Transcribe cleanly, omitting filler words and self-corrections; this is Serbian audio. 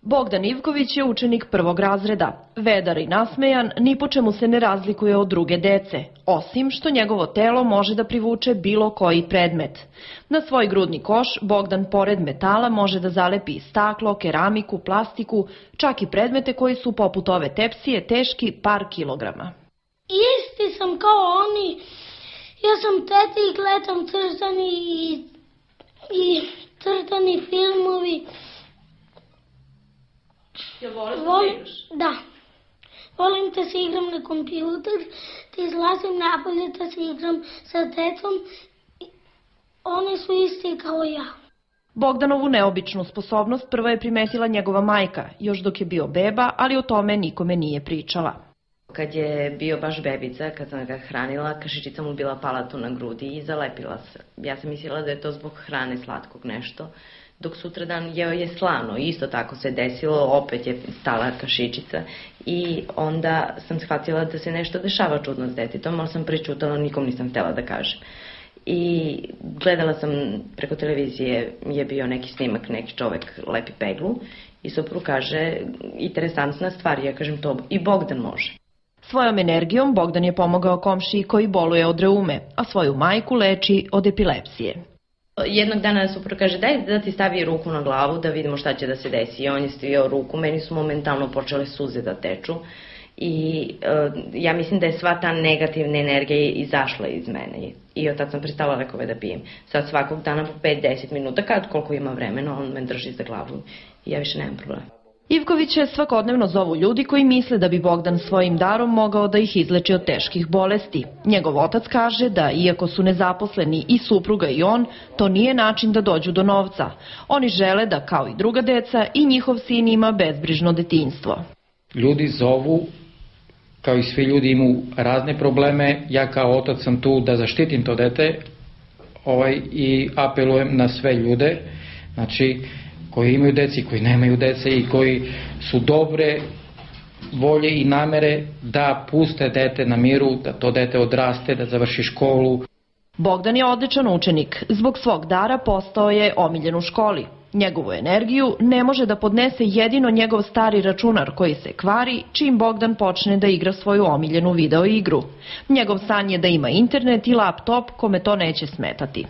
Bogdan Ivković je učenik prvog razreda. Vedar i nasmejan, ni po čemu se ne razlikuje od druge dece, osim što njegovo telo može da privuče bilo koji predmet. Na svoj grudni koš Bogdan pored metala može da zalepi staklo, keramiku, plastiku, čak i predmete koji su poput ove tepsije teški par kilograma. Isti sam kao oni, ja sam teti i gledam crtani filmovi. Da. Volim da se igram na kompjuter, da izlazim napolje da se igram sa decom. Oni su isti kao ja. Bogdanovu neobičnu sposobnost prvo je primetila njegova majka, još dok je bio beba, ali o tome nikome nije pričala. Kad je bio baš bebica, kad sam ga hranila, kašičica mu bila pala tu na grudi i zalepila se. Ja sam mislila da je to zbog hrane slatkog nešto. Dok sutradan jeo je slano, isto tako se desilo, opet je stala kašičica i onda sam shvatila da se nešto dešava čudno s detetom, ali sam prečutala, nikom nisam htela da kažem. I gledala sam preko televizije, je bio neki snimak, neki čovek lepi peglu i suprug kaže, interesantna stvar, ja kažem to i Bogdan može. Svojom energijom Bogdan je pomogao komšiji koji boluje od reume, a svoju majku leči od epilepsije. Jednog dana suprug kaže, daj da ti stavi ruku na glavu da vidimo šta će da se desi. I on je stavio ruku, meni su momentalno počele suze da teču i ja mislim da je sva ta negativna energija izašla iz mene. I od tad sam prestala lekove da pijem. Sad svakog dana po 5-10 minuta, kad koliko ima vremena, on me drži za glavu i ja više nemam problema. Ivkovića svakodnevno zovu ljudi koji misle da bi Bogdan svojim darom mogao da ih izleči od teških bolesti. Njegov otac kaže da, iako su nezaposleni i supruga i on, to nije način da dođu do novca. Oni žele da, kao i druga deca, i njihov sin ima bezbrižno detinjstvo. Ljudi zovu, kao i svi ljudi imaju razne probleme, ja kao otac sam tu da zaštitim to dete i apelujem na sve ljude, znači koji imaju deci, koji nemaju dece i koji su dobre volje i namere da puste dete na miru, da to dete odraste, da završi školu. Bogdan je odličan učenik. Zbog svog dara postao je omiljen u školi. Njegovu energiju ne može da podnese jedino njegov stari računar koji se kvari čim Bogdan počne da igra svoju omiljenu video igru. Njegov san je da ima internet i laptop kome to neće smetati.